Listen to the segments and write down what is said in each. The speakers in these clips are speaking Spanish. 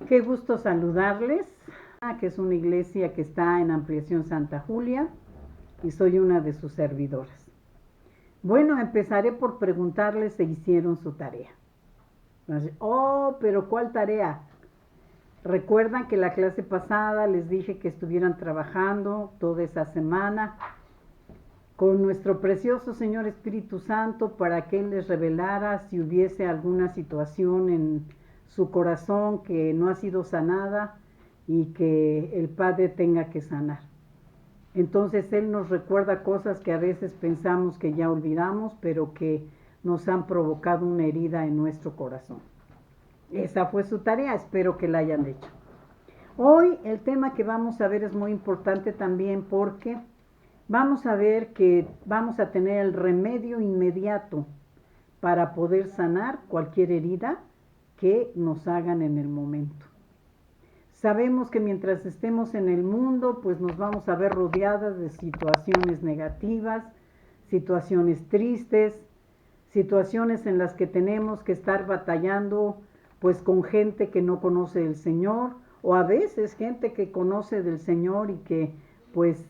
Qué gusto saludarles, que es una iglesia que está en Ampliación Santa Julia y soy una de sus servidoras. Bueno, empezaré por preguntarles si hicieron su tarea. Oh, pero ¿cuál tarea? Recuerdan que la clase pasada les dije que estuvieran trabajando toda esa semana con nuestro precioso Señor Espíritu Santo para que Él les revelara si hubiese alguna situación en su corazón que no ha sido sanada y que el Padre tenga que sanar. Entonces Él nos recuerda cosas que a veces pensamos que ya olvidamos, pero que nos han provocado una herida en nuestro corazón. Esa fue su tarea, espero que la hayan hecho. Hoy el tema que vamos a ver es muy importante también porque vamos a ver que vamos a tener el remedio inmediato para poder sanar cualquier herida que nos hagan en el momento. Sabemos que mientras estemos en el mundo, pues nos vamos a ver rodeadas de situaciones negativas, situaciones tristes, situaciones en las que tenemos que estar batallando pues con gente que no conoce el Señor, o a veces gente que conoce del Señor y que pues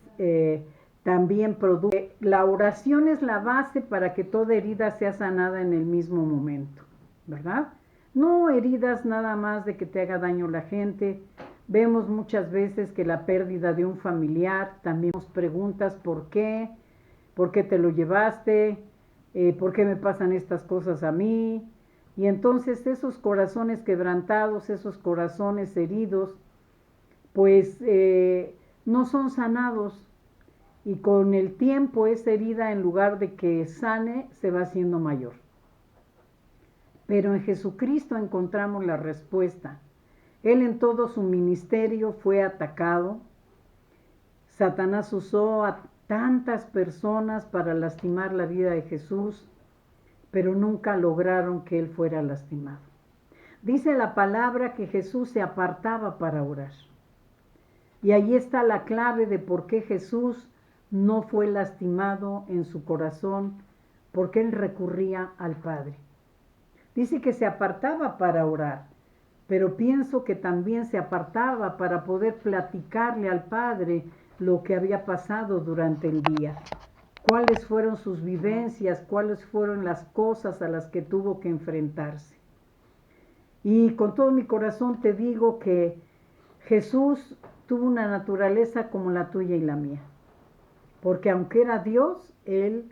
también produce. La oración es la base para que toda herida sea sanada en el mismo momento, ¿verdad? No heridas nada más de que te haga daño la gente. Vemos muchas veces que la pérdida de un familiar, también nos preguntas por qué te lo llevaste, por qué me pasan estas cosas a mí. Y entonces esos corazones quebrantados, esos corazones heridos, pues no son sanados. Y con el tiempo esa herida, en lugar de que sane, se va haciendo mayor. Pero en Jesucristo encontramos la respuesta. Él en todo su ministerio fue atacado. Satanás usó a tantas personas para lastimar la vida de Jesús, pero nunca lograron que Él fuera lastimado. Dice la palabra que Jesús se apartaba para orar. Y ahí está la clave de por qué Jesús no fue lastimado en su corazón, porque Él recurría al Padre. Dice que se apartaba para orar, pero pienso que también se apartaba para poder platicarle al Padre lo que había pasado durante el día, cuáles fueron sus vivencias, cuáles fueron las cosas a las que tuvo que enfrentarse. Y con todo mi corazón te digo que Jesús tuvo una naturaleza como la tuya y la mía, porque aunque era Dios, Él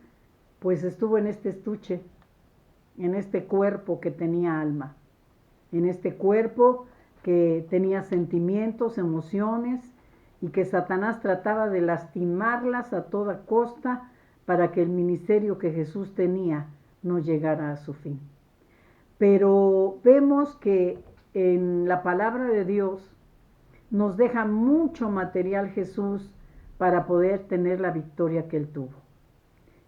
pues estuvo en este estuche, en este cuerpo que tenía alma, en este cuerpo que tenía sentimientos, emociones, y que Satanás trataba de lastimarlas a toda costa para que el ministerio que Jesús tenía no llegara a su fin. Pero vemos que en la palabra de Dios nos deja mucho material Jesús para poder tener la victoria que Él tuvo.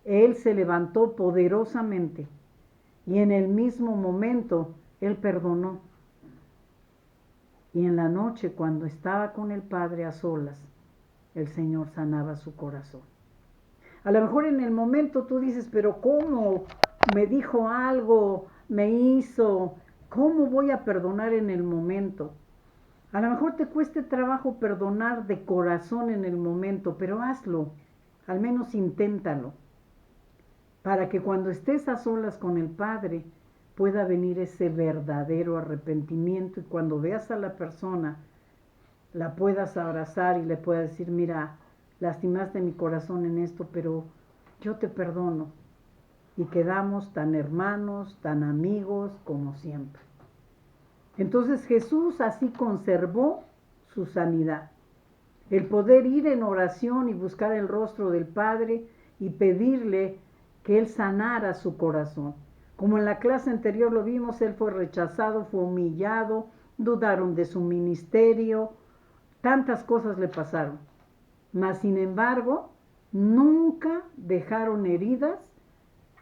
Él se levantó poderosamente y en el mismo momento Él perdonó. Y en la noche, cuando estaba con el Padre a solas, el Señor sanaba su corazón. A lo mejor en el momento tú dices, pero ¿cómo? Me dijo algo, me hizo, ¿cómo voy a perdonar en el momento? A lo mejor te cueste trabajo perdonar de corazón en el momento, pero hazlo, al menos inténtalo, para que cuando estés a solas con el Padre pueda venir ese verdadero arrepentimiento y cuando veas a la persona la puedas abrazar y le puedas decir, mira, lastimaste mi corazón en esto, pero yo te perdono. Y quedamos tan hermanos, tan amigos como siempre. Entonces Jesús así conservó su sanidad. El poder ir en oración y buscar el rostro del Padre y pedirle que Él sanara su corazón. Como en la clase anterior lo vimos, Él fue rechazado, fue humillado, dudaron de su ministerio, tantas cosas le pasaron. Mas, sin embargo, nunca dejaron heridas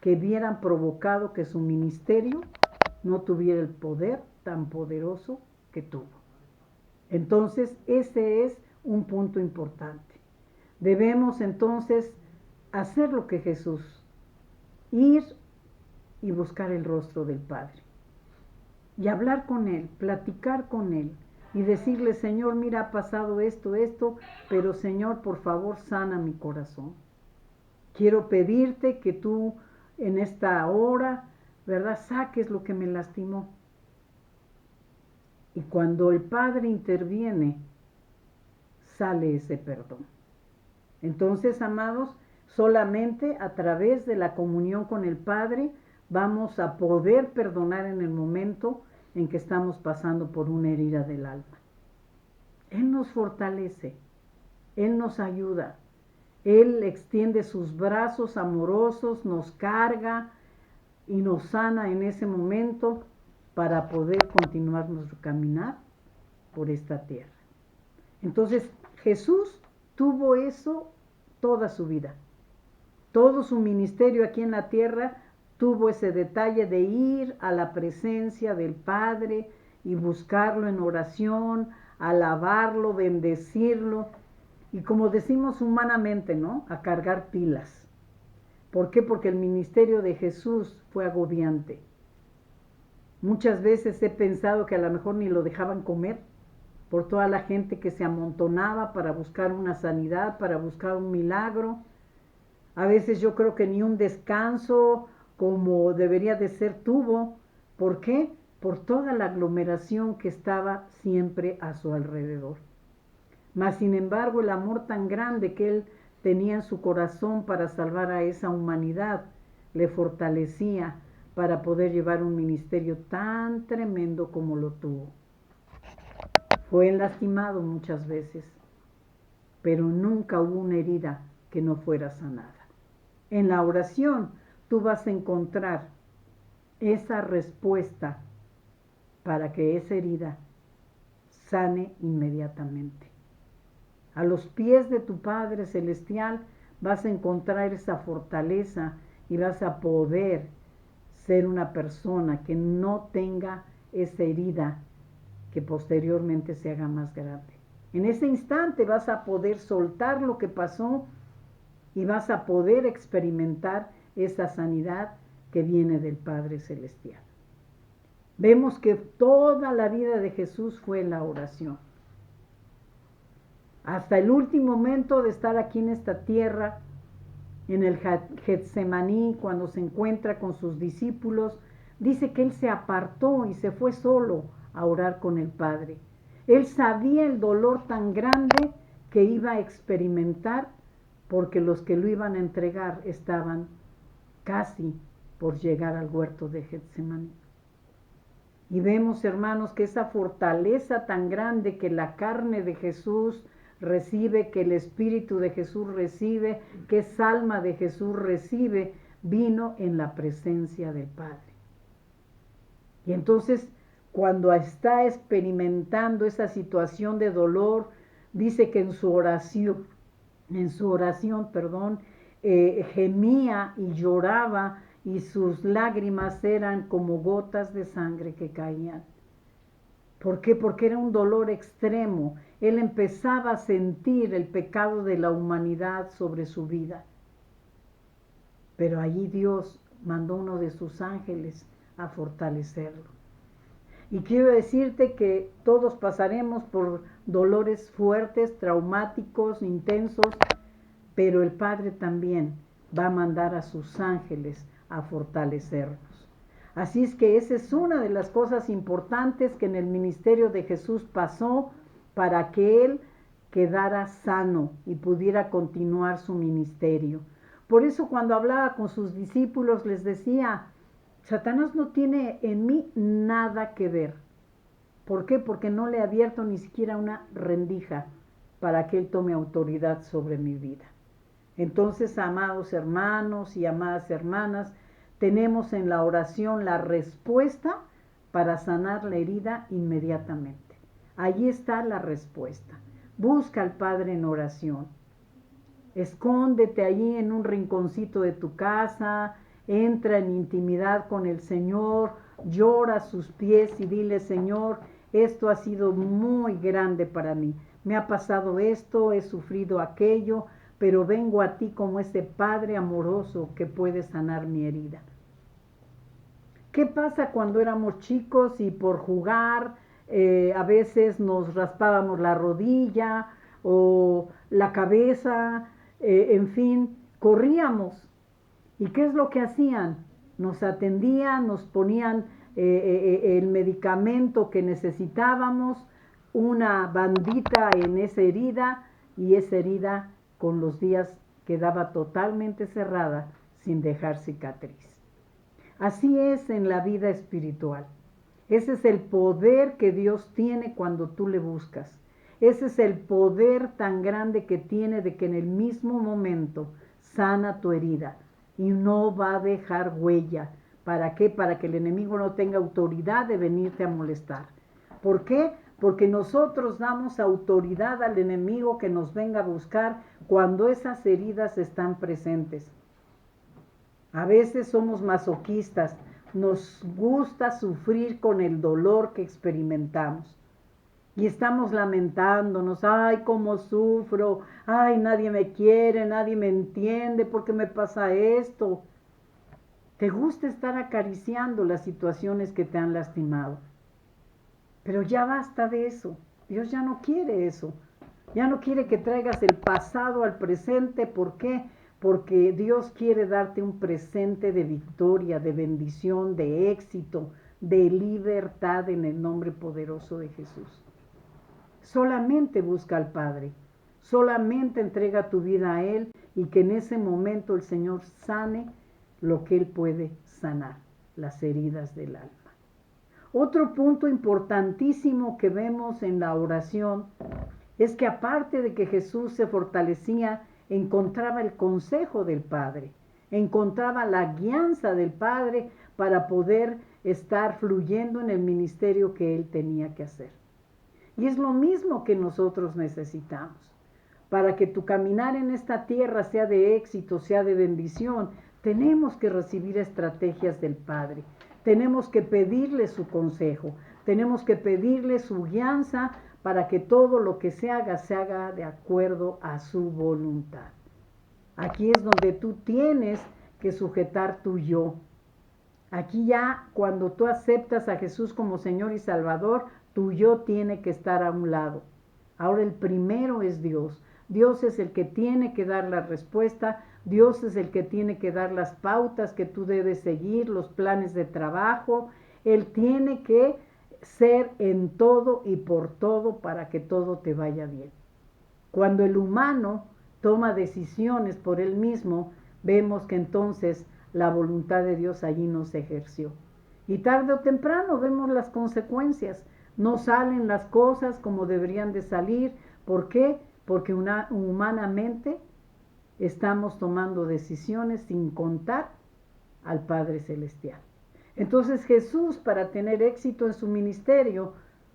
que hubieran provocado que su ministerio no tuviera el poder tan poderoso que tuvo. Entonces, ese es un punto importante. Debemos entonces hacer lo que Jesús, ir y buscar el rostro del Padre y hablar con Él, platicar con Él, y decirle, Señor, mira, ha pasado esto, pero Señor, por favor, sana mi corazón. Quiero pedirte que tú en esta hora, ¿verdad?, saques lo que me lastimó. Y cuando el Padre interviene, sale ese perdón. Entonces, amados, solamente a través de la comunión con el Padre vamos a poder perdonar en el momento en que estamos pasando por una herida del alma. Él nos fortalece, Él nos ayuda, Él extiende sus brazos amorosos, nos carga y nos sana en ese momento para poder continuar nuestro caminar por esta tierra. Entonces, Jesús tuvo eso toda su vida. Todo su ministerio aquí en la tierra tuvo ese detalle de ir a la presencia del Padre y buscarlo en oración, alabarlo, bendecirlo y, como decimos humanamente, ¿no?, a cargar pilas. ¿Por qué? Porque el ministerio de Jesús fue agobiante. Muchas veces he pensado que a lo mejor ni lo dejaban comer por toda la gente que se amontonaba para buscar una sanidad, para buscar un milagro. A veces yo creo que ni un descanso como debería de ser tuvo. ¿Por qué? Por toda la aglomeración que estaba siempre a su alrededor. Mas, sin embargo, el amor tan grande que él tenía en su corazón para salvar a esa humanidad le fortalecía para poder llevar un ministerio tan tremendo como lo tuvo. Fue lastimado muchas veces, pero nunca hubo una herida que no fuera sanada. En la oración tú vas a encontrar esa respuesta para que esa herida sane inmediatamente. A los pies de tu Padre Celestial vas a encontrar esa fortaleza y vas a poder ser una persona que no tenga esa herida que posteriormente se haga más grande. En ese instante vas a poder soltar lo que pasó y vas a poder experimentar esa sanidad que viene del Padre Celestial. Vemos que toda la vida de Jesús fue la oración. Hasta el último momento de estar aquí en esta tierra, en el Getsemaní, cuando se encuentra con sus discípulos, dice que él se apartó y se fue solo a orar con el Padre. Él sabía el dolor tan grande que iba a experimentar porque los que lo iban a entregar estaban casi por llegar al huerto de Getsemaní. Y vemos, hermanos, que esa fortaleza tan grande que la carne de Jesús recibe, que el Espíritu de Jesús recibe, que esa alma de Jesús recibe, vino en la presencia del Padre. Y entonces, cuando está experimentando esa situación de dolor, dice que en su oración, gemía y lloraba y sus lágrimas eran como gotas de sangre que caían. ¿Por qué? Porque era un dolor extremo. Él empezaba a sentir el pecado de la humanidad sobre su vida. Pero allí Dios mandó uno de sus ángeles a fortalecerlo. Y quiero decirte que todos pasaremos por dolores fuertes, traumáticos, intensos, pero el Padre también va a mandar a sus ángeles a fortalecernos. Así es que esa es una de las cosas importantes que en el ministerio de Jesús pasó para que Él quedara sano y pudiera continuar su ministerio. Por eso cuando hablaba con sus discípulos les decía, Satanás no tiene en mí nada que ver. ¿Por qué? Porque no le he abierto ni siquiera una rendija para que Él tome autoridad sobre mi vida. Entonces, amados hermanos y amadas hermanas, tenemos en la oración la respuesta para sanar la herida inmediatamente. Allí está la respuesta. Busca al Padre en oración. Escóndete allí en un rinconcito de tu casa, entra en intimidad con el Señor, llora a sus pies y dile, Señor, esto ha sido muy grande para mí. Me ha pasado esto, he sufrido aquello, pero vengo a ti como ese Padre amoroso que puede sanar mi herida. ¿Qué pasa cuando éramos chicos y por jugar a veces nos raspábamos la rodilla o la cabeza, en fin, corríamos. ¿Y qué es lo que hacían? Nos atendían, nos ponían el medicamento que necesitábamos, una bandita en esa herida, y esa herida con los días quedaba totalmente cerrada sin dejar cicatriz. Así es en la vida espiritual. Ese es el poder que Dios tiene cuando tú le buscas. Ese es el poder tan grande que tiene de que en el mismo momento sana tu herida y no va a dejar huella. ¿Para qué? Para que el enemigo no tenga autoridad de venirte a molestar. ¿Por qué? Porque nosotros damos autoridad al enemigo que nos venga a buscar cuando esas heridas están presentes. A veces somos masoquistas, nos gusta sufrir con el dolor que experimentamos. Y estamos lamentándonos, ay, cómo sufro, ay, nadie me quiere, nadie me entiende, ¿por qué me pasa esto? Te gusta estar acariciando las situaciones que te han lastimado. Pero ya basta de eso. Dios ya no quiere eso. Ya no quiere que traigas el pasado al presente. ¿Por qué? Porque Dios quiere darte un presente de victoria, de bendición, de éxito, de libertad en el nombre poderoso de Jesús. Solamente busca al Padre. Solamente entrega tu vida a Él y que en ese momento el Señor sane lo que Él puede sanar, las heridas del alma. Otro punto importantísimo que vemos en la oración es que aparte de que Jesús se fortalecía, encontraba el consejo del Padre, encontraba la guianza del Padre para poder estar fluyendo en el ministerio que Él tenía que hacer. Y es lo mismo que nosotros necesitamos. Para que tu caminar en esta tierra sea de éxito, sea de bendición, tenemos que recibir estrategias del Padre. Tenemos que pedirle su consejo, tenemos que pedirle su guianza para que todo lo que se haga de acuerdo a su voluntad. Aquí es donde tú tienes que sujetar tu yo. Aquí ya cuando tú aceptas a Jesús como Señor y Salvador, tu yo tiene que estar a un lado. Ahora el primero es Dios. Dios es el que tiene que dar la respuesta, Dios es el que tiene que dar las pautas que tú debes seguir, los planes de trabajo. Él tiene que ser en todo y por todo para que todo te vaya bien. Cuando el humano toma decisiones por él mismo, vemos que entonces la voluntad de Dios allí no se ejerció. Y tarde o temprano vemos las consecuencias. No salen las cosas como deberían de salir. ¿Por qué? Porque humanamente estamos tomando decisiones sin contar al Padre Celestial. Entonces Jesús, para tener éxito en su ministerio,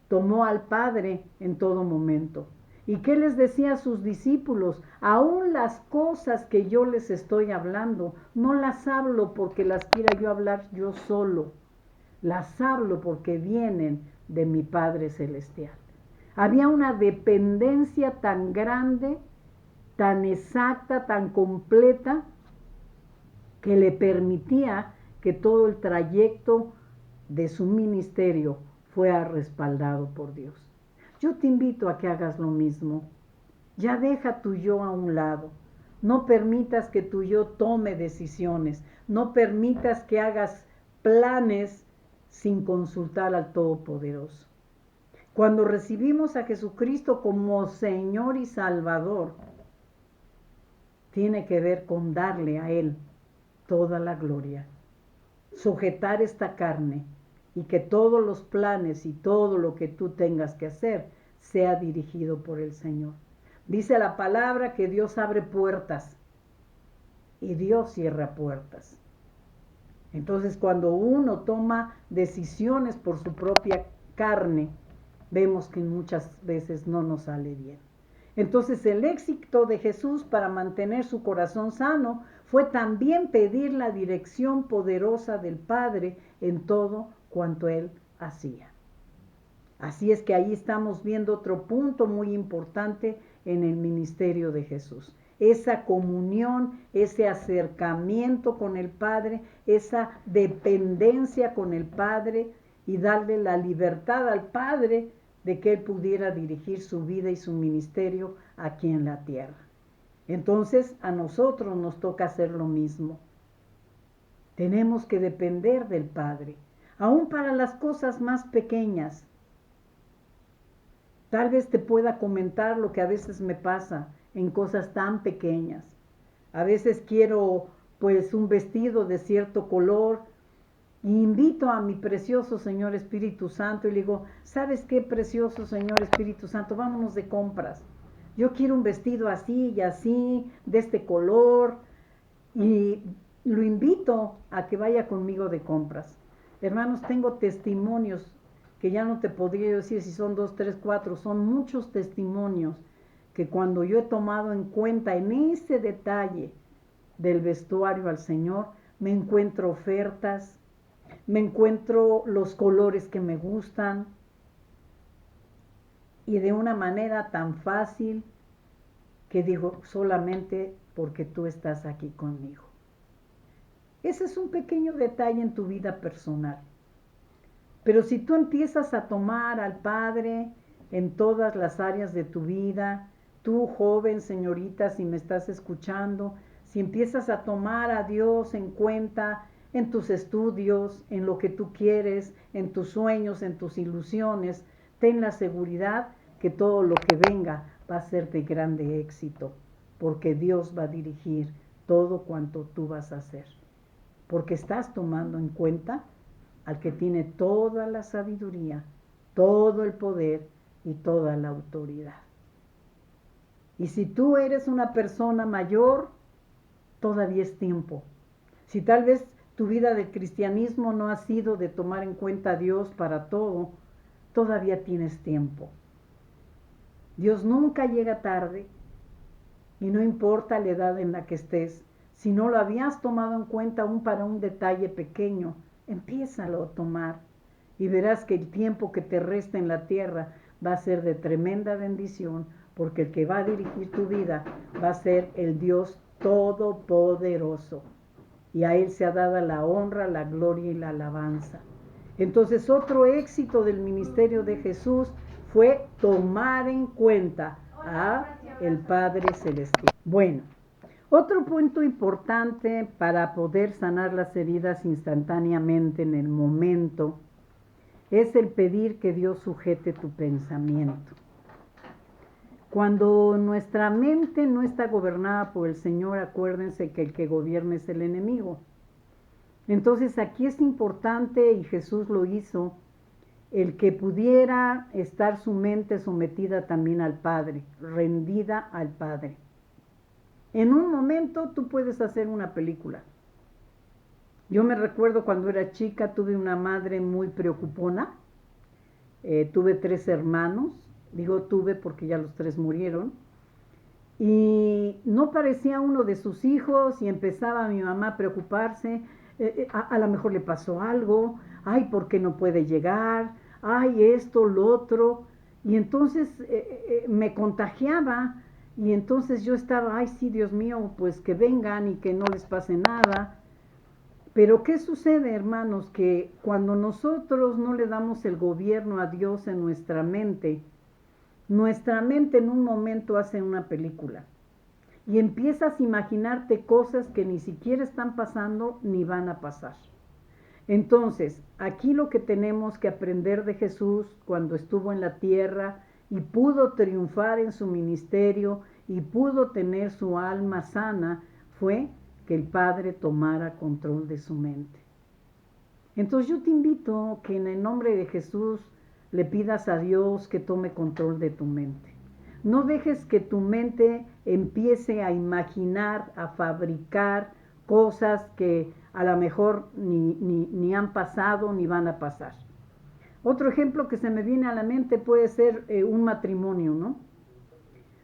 tomó al Padre en todo momento. ¿Y qué les decía a sus discípulos? Aún las cosas que yo les estoy hablando, no las hablo porque las quiera yo hablar yo solo. Las hablo porque vienen de mi Padre Celestial. Había una dependencia tan grande, tan exacta, tan completa, que le permitía que todo el trayecto de su ministerio fuera respaldado por Dios. Yo te invito a que hagas lo mismo. Ya deja tu yo a un lado. No permitas que tu yo tome decisiones. No permitas que hagas planes sin consultar al Todopoderoso. Cuando recibimos a Jesucristo como Señor y Salvador, tiene que ver con darle a Él toda la gloria, sujetar esta carne y que todos los planes y todo lo que tú tengas que hacer sea dirigido por el Señor. Dice la palabra que Dios abre puertas y Dios cierra puertas. Entonces, cuando uno toma decisiones por su propia carne, vemos que muchas veces no nos sale bien. Entonces, el éxito de Jesús para mantener su corazón sano fue también pedir la dirección poderosa del Padre en todo cuanto Él hacía. Así es que ahí estamos viendo otro punto muy importante en el ministerio de Jesús. Esa comunión, ese acercamiento con el Padre, esa dependencia con el Padre y darle la libertad al Padre de que Él pudiera dirigir su vida y su ministerio aquí en la tierra. Entonces a nosotros nos toca hacer lo mismo. Tenemos que depender del Padre, aún para las cosas más pequeñas. Tal vez te pueda comentar lo que a veces me pasa en cosas tan pequeñas. A veces quiero pues un vestido de cierto color y invito a mi precioso Señor Espíritu Santo y le digo, ¿sabes qué, precioso Señor Espíritu Santo? Vámonos de compras. Yo quiero un vestido así y así, de este color, y lo invito a que vaya conmigo de compras. Hermanos, tengo testimonios que ya no te podría decir si son 2, 3, 4, son muchos testimonios que cuando yo he tomado en cuenta en ese detalle del vestuario al Señor, me encuentro ofertas, me encuentro los colores que me gustan y de una manera tan fácil que digo solamente porque tú estás aquí conmigo. Ese es un pequeño detalle en tu vida personal. Pero si tú empiezas a tomar al Padre en todas las áreas de tu vida, tú joven señorita, si me estás escuchando, si empiezas a tomar a Dios en cuenta en tus estudios, en lo que tú quieres, en tus sueños, en tus ilusiones, ten la seguridad que todo lo que venga va a ser de grande éxito, porque Dios va a dirigir todo cuanto tú vas a hacer, porque estás tomando en cuenta al que tiene toda la sabiduría, todo el poder y toda la autoridad. Y si tú eres una persona mayor, todavía es tiempo. Si tal vez tu vida del cristianismo no ha sido de tomar en cuenta a Dios para todo, todavía tienes tiempo. Dios nunca llega tarde y no importa la edad en la que estés. Si no lo habías tomado en cuenta aún para un detalle pequeño, empiézalo a tomar y verás que el tiempo que te resta en la tierra va a ser de tremenda bendición, porque el que va a dirigir tu vida va a ser el Dios Todopoderoso. Y a Él se ha dado la honra, la gloria y la alabanza. Entonces, otro éxito del ministerio de Jesús fue tomar en cuenta a el Padre Celestial. Bueno, otro punto importante para poder sanar las heridas instantáneamente en el momento es el pedir que Dios sujete tu pensamiento. Cuando nuestra mente no está gobernada por el Señor, acuérdense que el que gobierna es el enemigo. Entonces aquí es importante, y Jesús lo hizo, el que pudiera estar su mente sometida también al Padre, rendida al Padre. En un momento tú puedes hacer una película. Yo me recuerdo cuando era chica, tuve una madre muy preocupona, tuve 3 hermanos, digo tuve porque ya los 3 murieron, y no parecía uno de sus hijos y empezaba mi mamá a preocuparse, a lo mejor le pasó algo, ay, ¿por qué no puede llegar? Ay, esto, lo otro, y entonces me contagiaba, y entonces yo estaba, ay, sí, Dios mío, pues que vengan y que no les pase nada. Pero ¿qué sucede, hermanos? Que cuando nosotros no le damos el gobierno a Dios en nuestra mente en un momento hace una película. Y empiezas a imaginarte cosas que ni siquiera están pasando ni van a pasar. Entonces, aquí lo que tenemos que aprender de Jesús cuando estuvo en la tierra y pudo triunfar en su ministerio y pudo tener su alma sana fue que el Padre tomara control de su mente. Entonces yo te invito que en el nombre de Jesús le pidas a Dios que tome control de tu mente. No dejes que tu mente empiece a imaginar, a fabricar cosas que a lo mejor ni han pasado ni van a pasar. Otro ejemplo que se me viene a la mente puede ser un matrimonio, ¿no?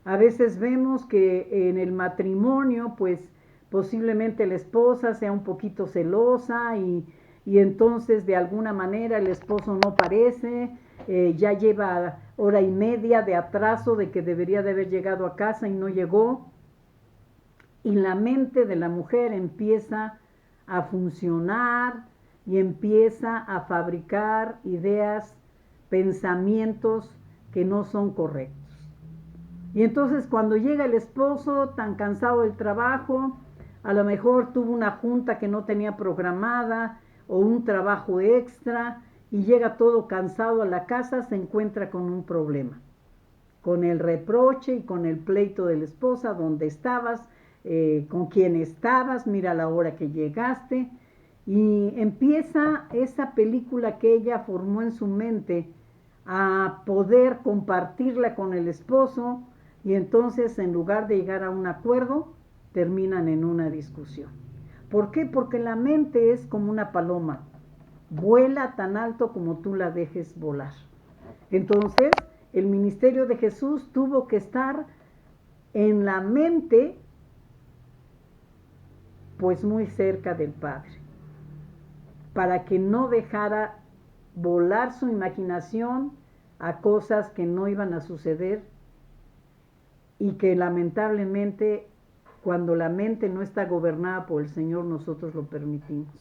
A veces vemos que en el matrimonio, pues posiblemente la esposa sea un poquito celosa y entonces de alguna manera el esposo no parece, ya lleva hora y media de atraso de que debería de haber llegado a casa y no llegó, y la mente de la mujer empieza a funcionar y empieza a fabricar ideas, pensamientos que no son correctos. Y entonces cuando llega el esposo tan cansado del trabajo, a lo mejor tuvo una junta que no tenía programada o un trabajo extra y llega todo cansado a la casa, se encuentra con un problema, con el reproche y con el pleito de la esposa, dónde estabas, con quién estabas, mira la hora que llegaste, y empieza esa película que ella formó en su mente a poder compartirla con el esposo, y entonces en lugar de llegar a un acuerdo, terminan en una discusión. ¿Por qué? Porque la mente es como una paloma, vuela tan alto como tú la dejes volar. Entonces, el ministerio de Jesús tuvo que estar en la mente, pues muy cerca del Padre, para que no dejara volar su imaginación a cosas que no iban a suceder y que lamentablemente cuando la mente no está gobernada por el Señor nosotros lo permitimos.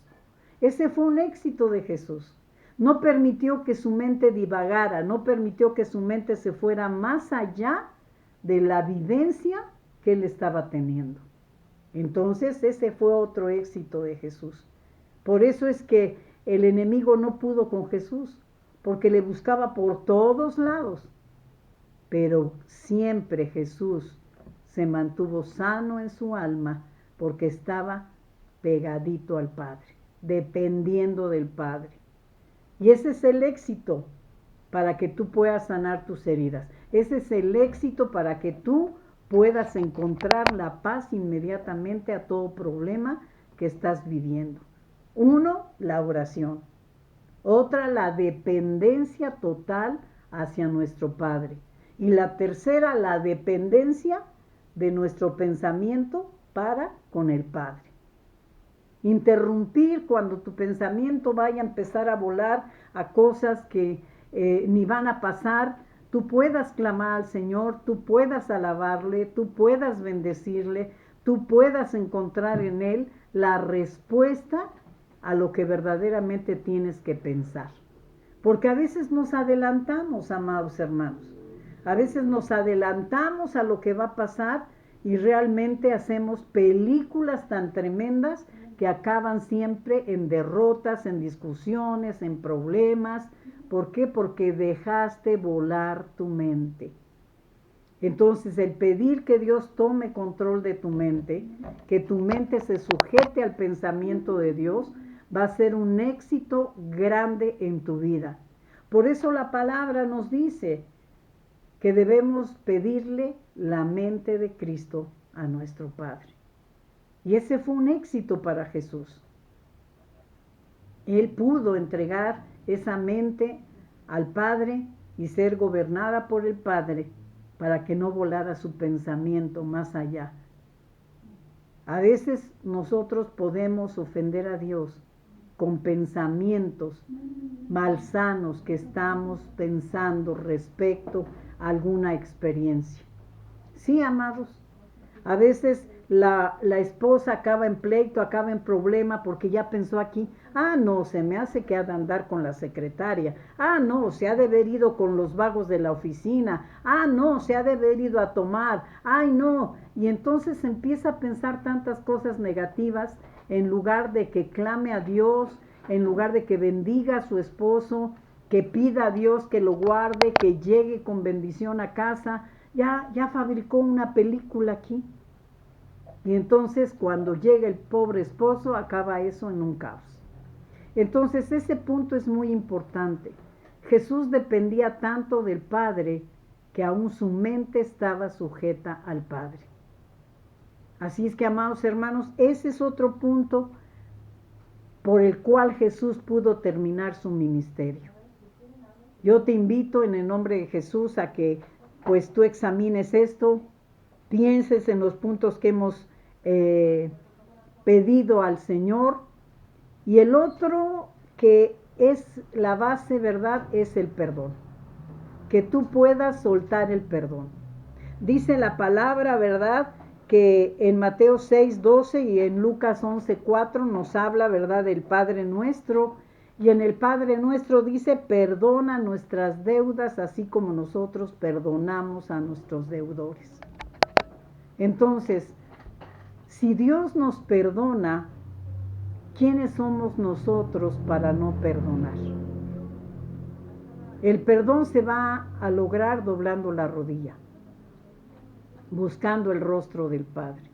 Ese fue un éxito de Jesús. No permitió que su mente divagara, no permitió que su mente se fuera más allá de la vivencia que él estaba teniendo. Entonces ese fue otro éxito de Jesús. Por eso es que el enemigo no pudo con Jesús, porque le buscaba por todos lados. Pero siempre Jesús se mantuvo sano en su alma porque estaba pegadito al Padre, dependiendo del Padre. Y ese es el éxito para que tú puedas sanar tus heridas. Ese es el éxito para que tú puedas encontrar la paz inmediatamente a todo problema que estás viviendo. Uno, la oración. Otra, la dependencia total hacia nuestro Padre. Y la tercera, la dependencia de nuestro pensamiento para con el Padre. Interrumpir cuando tu pensamiento vaya a empezar a volar a cosas que ni van a pasar, tú puedas clamar al Señor, tú puedas alabarle, tú puedas bendecirle, tú puedas encontrar en Él la respuesta a lo que verdaderamente tienes que pensar. Porque a veces nos adelantamos, amados hermanos, a veces nos adelantamos a lo que va a pasar y realmente hacemos películas tan tremendas que acaban siempre en derrotas, en discusiones, en problemas. ¿Por qué? Porque dejaste volar tu mente. Entonces, el pedir que Dios tome control de tu mente, que tu mente se sujete al pensamiento de Dios, va a ser un éxito grande en tu vida. Por eso la palabra nos dice que debemos pedirle la mente de Cristo a nuestro Padre. Y ese fue un éxito para Jesús. Él pudo entregar esa mente al Padre y ser gobernada por el Padre para que no volara su pensamiento más allá. A veces nosotros podemos ofender a Dios con pensamientos malsanos que estamos pensando respecto a alguna experiencia. Sí, amados, a veces la esposa acaba en pleito, acaba en problema porque ya pensó aquí, no, se me hace que ha de andar con la secretaria, no, se ha de haber ido con los vagos de la oficina, no, se ha de haber ido a tomar, ay no, y entonces empieza a pensar tantas cosas negativas en lugar de que clame a Dios, en lugar de que bendiga a su esposo, que pida a Dios que lo guarde, que llegue con bendición a casa. Ya fabricó una película aquí. Y entonces cuando llega el pobre esposo, acaba eso en un caos. Entonces ese punto es muy importante. Jesús dependía tanto del Padre que aún su mente estaba sujeta al Padre. Así es que, amados hermanos, ese es otro punto por el cual Jesús pudo terminar su ministerio. Yo te invito en el nombre de Jesús a que pues tú examines esto, pienses en los puntos que hemos pedido al Señor. Y el otro que es la base, ¿verdad?, es el perdón. Que tú puedas soltar el perdón. Dice la palabra, ¿verdad?, que en Mateo 6:12 y en Lucas 11:4 nos habla, ¿verdad?, del Padre Nuestro. Y en el Padre Nuestro dice, perdona nuestras deudas, así como nosotros perdonamos a nuestros deudores. Entonces, si Dios nos perdona, ¿quiénes somos nosotros para no perdonar? El perdón se va a lograr doblando la rodilla, buscando el rostro del Padre.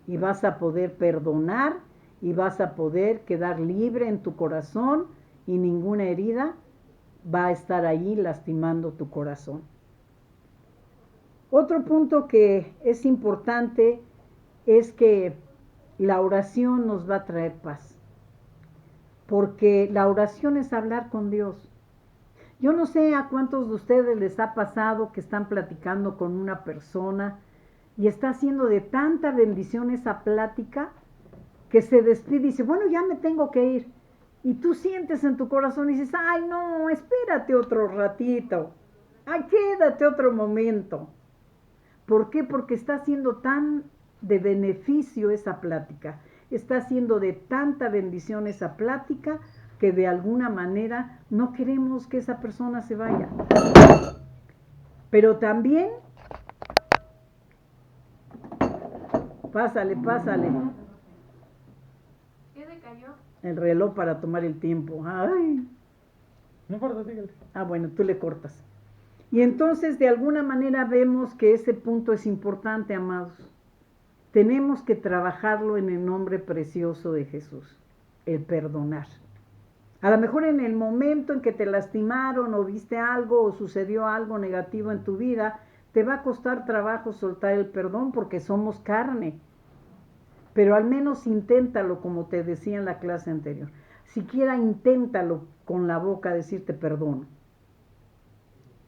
Y vas a poder perdonar y vas a poder quedar libre en tu corazón y ninguna herida va a estar allí lastimando tu corazón. Otro punto que es importante es que la oración nos va a traer paz, porque la oración es hablar con Dios. Yo no sé a cuántos de ustedes les ha pasado que están platicando con una persona y está haciendo de tanta bendición esa plática que se despide y dice, bueno, ya me tengo que ir. Y tú sientes en tu corazón y dices, ay, no, espérate otro ratito. Ay, quédate otro momento. ¿Por qué? Porque está haciendo tan de beneficio esa plática. Está haciendo de tanta bendición esa plática que de alguna manera no queremos que esa persona se vaya. Pero también, pásale. ¿Qué se cayó? El reloj para tomar el tiempo. Ay. No importa, dígale. Bueno, tú le cortas. Y entonces de alguna manera vemos que ese punto es importante, amados. Tenemos que trabajarlo en el nombre precioso de Jesús, el perdonar. A lo mejor en el momento en que te lastimaron o viste algo o sucedió algo negativo en tu vida, te va a costar trabajo soltar el perdón porque somos carne. Pero al menos inténtalo, como te decía en la clase anterior. Siquiera inténtalo con la boca decirte perdón.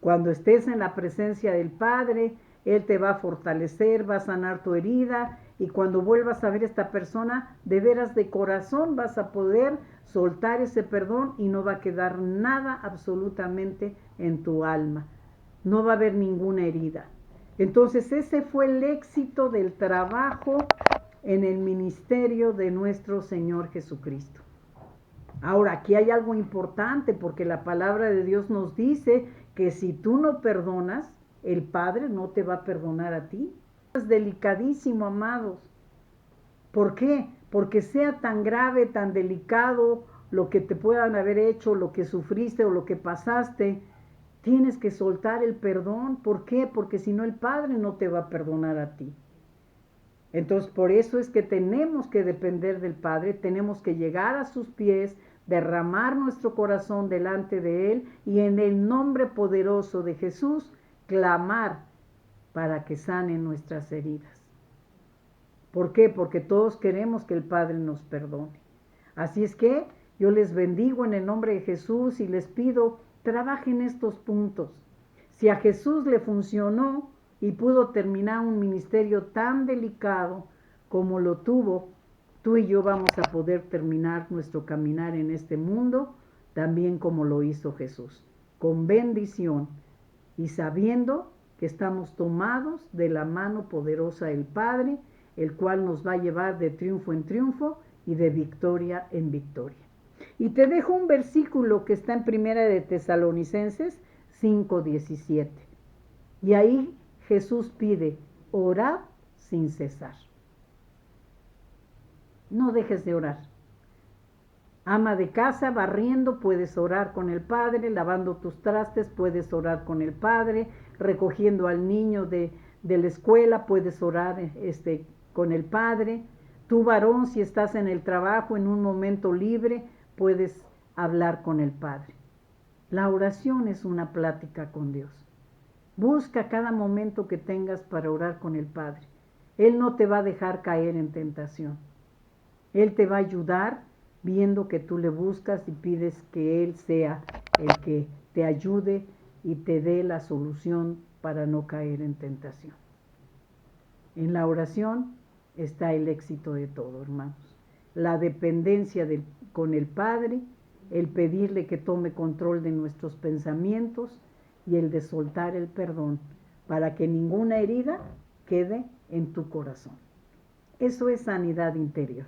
Cuando estés en la presencia del Padre, Él te va a fortalecer, va a sanar tu herida y cuando vuelvas a ver a esta persona, de veras de corazón vas a poder soltar ese perdón y no va a quedar nada absolutamente en tu alma. No va a haber ninguna herida. Entonces ese fue el éxito del trabajo en el ministerio de nuestro Señor Jesucristo. Ahora, aquí hay algo importante porque la palabra de Dios nos dice que si tú no perdonas, el Padre no te va a perdonar a ti. Es delicadísimo, amados. ¿Por qué? Porque sea tan grave, tan delicado lo que te puedan haber hecho, lo que sufriste o lo que pasaste, tienes que soltar el perdón. ¿Por qué? Porque si no, el Padre no te va a perdonar a ti. Entonces, por eso es que tenemos que depender del Padre, tenemos que llegar a sus pies, derramar nuestro corazón delante de Él y en el nombre poderoso de Jesús, clamar para que sanen nuestras heridas. ¿Por qué? Porque todos queremos que el Padre nos perdone. Así es que yo les bendigo en el nombre de Jesús y les pido, trabajen estos puntos. Si a Jesús le funcionó y pudo terminar un ministerio tan delicado como lo tuvo, tú y yo vamos a poder terminar nuestro caminar en este mundo también como lo hizo Jesús, con bendición y sabiendo que estamos tomados de la mano poderosa del Padre, el cual nos va a llevar de triunfo en triunfo y de victoria en victoria. Y te dejo un versículo que está en Primera de Tesalonicenses 5:17. Y ahí Jesús pide, orad sin cesar. No dejes de orar. Ama de casa, barriendo, puedes orar con el Padre, lavando tus trastes, puedes orar con el Padre, recogiendo al niño de la escuela, puedes orar con el Padre. Tú, varón, si estás en el trabajo, en un momento libre, puedes hablar con el Padre. La oración es una plática con Dios. Busca cada momento que tengas para orar con el Padre. Él no te va a dejar caer en tentación. Él te va a ayudar viendo que tú le buscas y pides que Él sea el que te ayude y te dé la solución para no caer en tentación. En la oración está el éxito de todo, hermanos. La dependencia con el Padre, el pedirle que tome control de nuestros pensamientos y el de soltar el perdón para que ninguna herida quede en tu corazón. Eso es sanidad interior.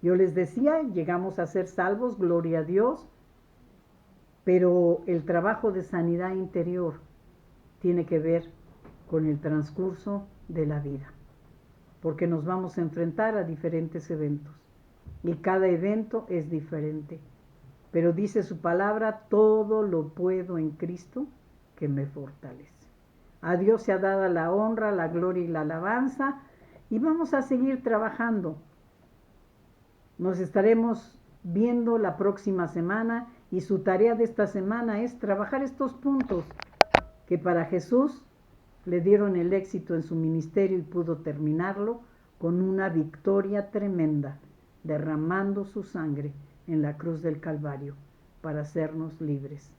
Yo les decía, llegamos a ser salvos, gloria a Dios, pero el trabajo de sanidad interior tiene que ver con el transcurso de la vida, porque nos vamos a enfrentar a diferentes eventos y cada evento es diferente. Pero dice su palabra, todo lo puedo en Cristo que me fortalece. A Dios se ha dado la honra, la gloria y la alabanza y vamos a seguir trabajando. Nos estaremos viendo la próxima semana y su tarea de esta semana es trabajar estos puntos que para Jesús le dieron el éxito en su ministerio y pudo terminarlo con una victoria tremenda, derramando su sangre en la cruz del Calvario para hacernos libres.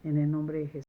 En el nombre de Jesús.